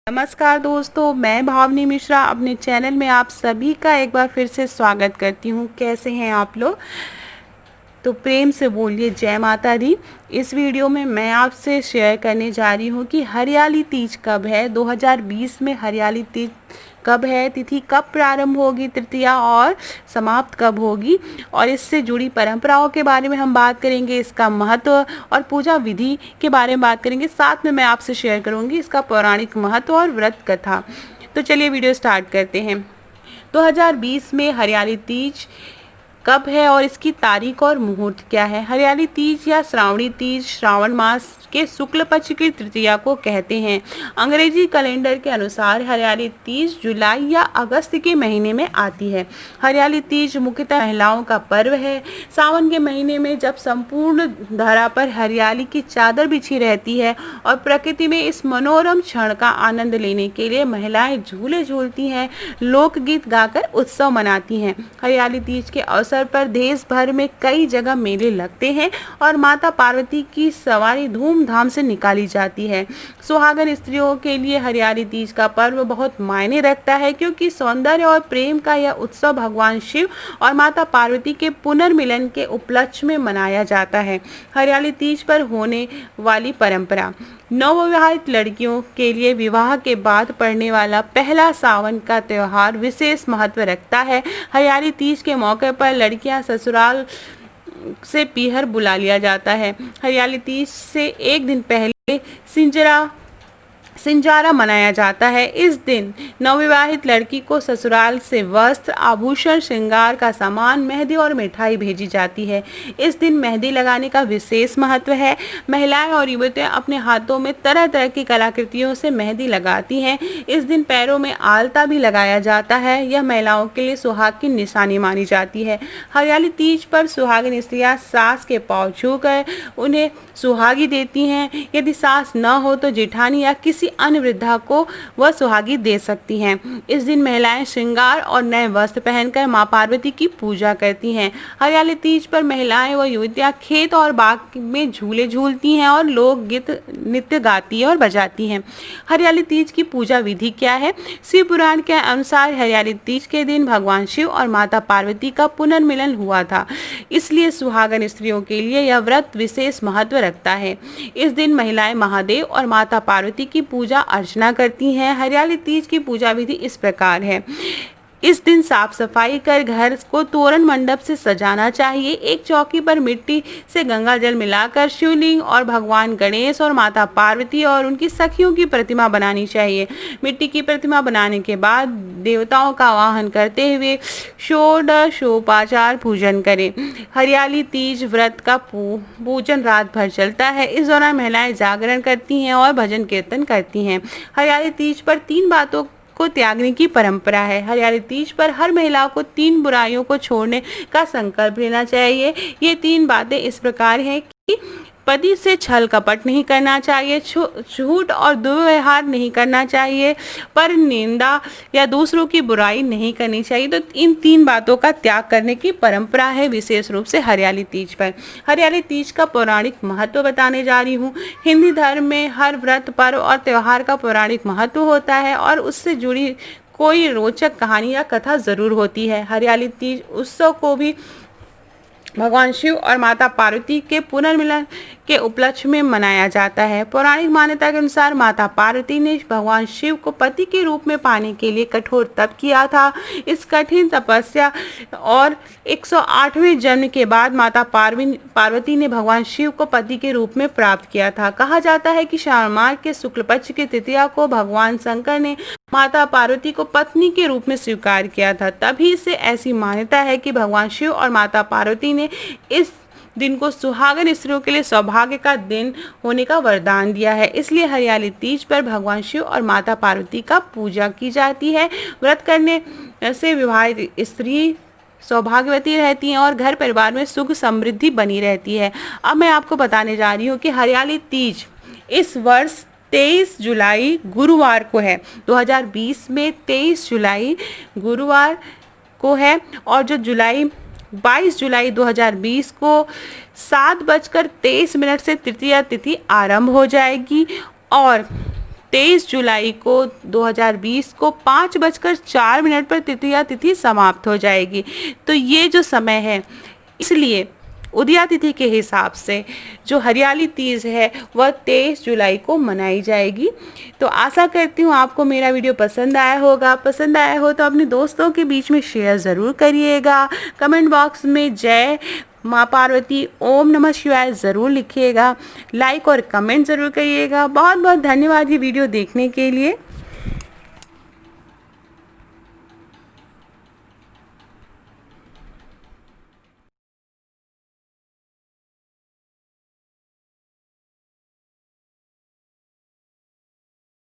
नमस्कार दोस्तों, मैं भावनी मिश्रा अपने चैनल में आप सभी का एक बार फिर से स्वागत करती हूँ। कैसे हैं आप लोग? तो प्रेम से बोलिए जय माता दी। इस वीडियो में मैं आपसे शेयर करने जा रही हूँ कि हरियाली तीज कब है। 2020 में हरियाली तीज कब है, तिथि कब प्रारंभ होगी, तृतीया और समाप्त कब होगी, और इससे जुड़ी परंपराओं के बारे में हम बात करेंगे, इसका महत्व और पूजा विधि के बारे में बात करेंगे। साथ में मैं आपसे शेयर करूंगी इसका पौराणिक महत्व और व्रत कथा। तो चलिए वीडियो स्टार्ट करते हैं। 2020 में हरियाली तीज कब है और इसकी तारीख और मुहूर्त क्या है। हरियाली तीज या श्रावणी तीज श्रावण मास के शुक्ल पक्ष की तृतीया को कहते हैं। अंग्रेजी कैलेंडर के अनुसार हरियाली तीज जुलाई या अगस्त के महीने में आती है। हरियाली तीज मुख्यतः महिलाओं का पर्व है। सावन के महीने में जब संपूर्ण धरा पर हरियाली की चादर बिछी रहती है और प्रकृति में इस मनोरम क्षण का आनंद लेने के लिए महिलाएं झूले झूलती हैं, लोकगीत गाकर उत्सव मनाती हैं। हरियाली तीज के अवसर पर देश भर में कई जगह मेले लगते हैं और माता पार्वती की सवारी धूमधाम से निकाली जाती है। सुहागन स्त्रियों के लिए हरियाली तीज का पर्व बहुत मायने रखता है, क्योंकि सौंदर्य और प्रेम का यह उत्सव भगवान शिव और माता पार्वती के पुनर्मिलन के उपलक्ष्य में मनाया जाता है। हरियाली तीज पर होने वाली परंपरा। नवविवाहित लड़कियों के लिए विवाह के बाद पड़ने वाला पहला सावन का त्योहार विशेष महत्व रखता है। हरियाली तीज के मौके पर लड़कियां ससुराल से पीहर बुला लिया जाता है। हरियाली तीज से एक दिन पहले सिंजारा मनाया जाता है। इस दिन नवविवाहित लड़की को ससुराल से वस्त्र, आभूषण, श्रृंगार का सामान, मेहंदी और मिठाई भेजी जाती है। इस दिन मेहंदी लगाने का विशेष महत्व है। महिलाएं और युवतियां अपने हाथों में तरह तरह की कलाकृतियों से मेहंदी लगाती हैं। इस दिन पैरों में आलता भी लगाया जाता है। यह महिलाओं के लिए सुहाग की निशानी मानी जाती है। हरियाली तीज पर सुहागिन स्त्रियां सास के पांव छूकर उन्हें सुहागी देती हैं। यदि सास न हो तो जेठानी या किसी अन्य वृद्धा को वह सुहागी दे सकती हैं। इस दिन महिलाएं श्रृंगार और नए वस्त्र पहनकर मां पार्वती की पूजा करती हैं। हरियाली तीज पर महिलाएं व युवतियां खेत और बाग में झूले झूलती हैं और लोकगीत नृत्य गाती और बजाती हैं। हरियाली तीज की पूजा विधि क्या है? शिव पुराण के अनुसार हरियाली तीज के दिन भगवान शिव और माता पार्वती का पुनर्मिलन हुआ था, इसलिए सुहागन स्त्रियों के लिए यह व्रत विशेष महत्व रखता है। इस दिन महिलाएं महादेव और माता पार्वती की पूजा अर्चना करती हैं। हरियाली तीज की पूजा विधि इस प्रकार है। इस दिन साफ सफाई कर घर को तोरण मंडप से सजाना चाहिए। एक चौकी पर मिट्टी से गंगा जल मिलाकर शिवलिंग और भगवान गणेश और माता पार्वती और उनकी सखियों की प्रतिमा बनानी चाहिए। मिट्टी की प्रतिमा बनाने के बाद देवताओं का आवाहन करते हुए षोडशोपचार पूजन करें। हरियाली तीज व्रत का पूजन रात भर चलता है। इस दौरान महिलाएं जागरण करती हैं और भजन कीर्तन करती हैं। हरियाली तीज पर 3 बातों को त्यागने की परंपरा है। हरियाली तीज पर हर महिला को 3 बुराइयों को छोड़ने का संकल्प लेना चाहिए। ये 3 बातें इस प्रकार हैं कि पति से छल कपट नहीं करना चाहिए, झूठ और दुर्व्यवहार नहीं करना चाहिए, पर निंदा या दूसरों की बुराई नहीं करनी चाहिए। तो इन 3 बातों का त्याग करने की परंपरा है विशेष रूप से हरियाली तीज पर। हरियाली तीज का पौराणिक महत्व बताने जा रही हूँ। हिंदी धर्म में हर व्रत, पर्व और त्योहार का पौराणिक महत्व होता है और उससे जुड़ी कोई रोचक कहानी या कथा जरूर होती है। हरियाली तीज उत्सव को भी भगवान शिव और माता पार्वती के पुनर्मिलन के उपलक्ष्य में मनाया जाता है। पौराणिक मान्यता के अनुसार माता पार्वती ने भगवान शिव को पति के रूप में पाने के लिए कठोर तप किया था। इस कठिन तपस्या और 108वें जन्म के बाद माता पार्वती ने भगवान शिव को पति के रूप में प्राप्त किया था। कहा जाता है कि श्रावण मास के शुक्ल पक्ष की तृतीया को भगवान शंकर ने माता पार्वती को पत्नी के रूप में स्वीकार किया था। तभी से ऐसी मान्यता है कि भगवान शिव और माता पार्वती ने इस दिन को सुहागन स्त्रियों के लिए सौभाग्य का दिन होने का वरदान दिया है। इसलिए हरियाली तीज पर भगवान शिव और माता पार्वती का पूजा की जाती है। व्रत करने से विवाहित स्त्री सौभाग्यवती रहती हैं और घर परिवार में सुख समृद्धि बनी रहती है। अब मैं आपको बताने जा रही हूँ कि हरियाली तीज इस वर्ष 23 जुलाई गुरुवार को है। 2020 में 23 जुलाई गुरुवार को है और जो 22 जुलाई 2020 को 7:23 से तृतीया तिथि आरंभ हो जाएगी और 23 जुलाई को 2020 को 5:04 पर तृतीया तिथि समाप्त हो जाएगी। तो ये जो समय है, इसलिए उदया तिथि के हिसाब से जो हरियाली तीज है वह 23 जुलाई को मनाई जाएगी। तो आशा करती हूँ आपको मेरा वीडियो पसंद आया होगा। पसंद आया हो तो अपने दोस्तों के बीच में शेयर ज़रूर करिएगा। कमेंट बॉक्स में जय माँ पार्वती ओम नमः शिवाय ज़रूर लिखिएगा। लाइक और कमेंट ज़रूर करिएगा। बहुत बहुत धन्यवाद ये वीडियो देखने के लिए।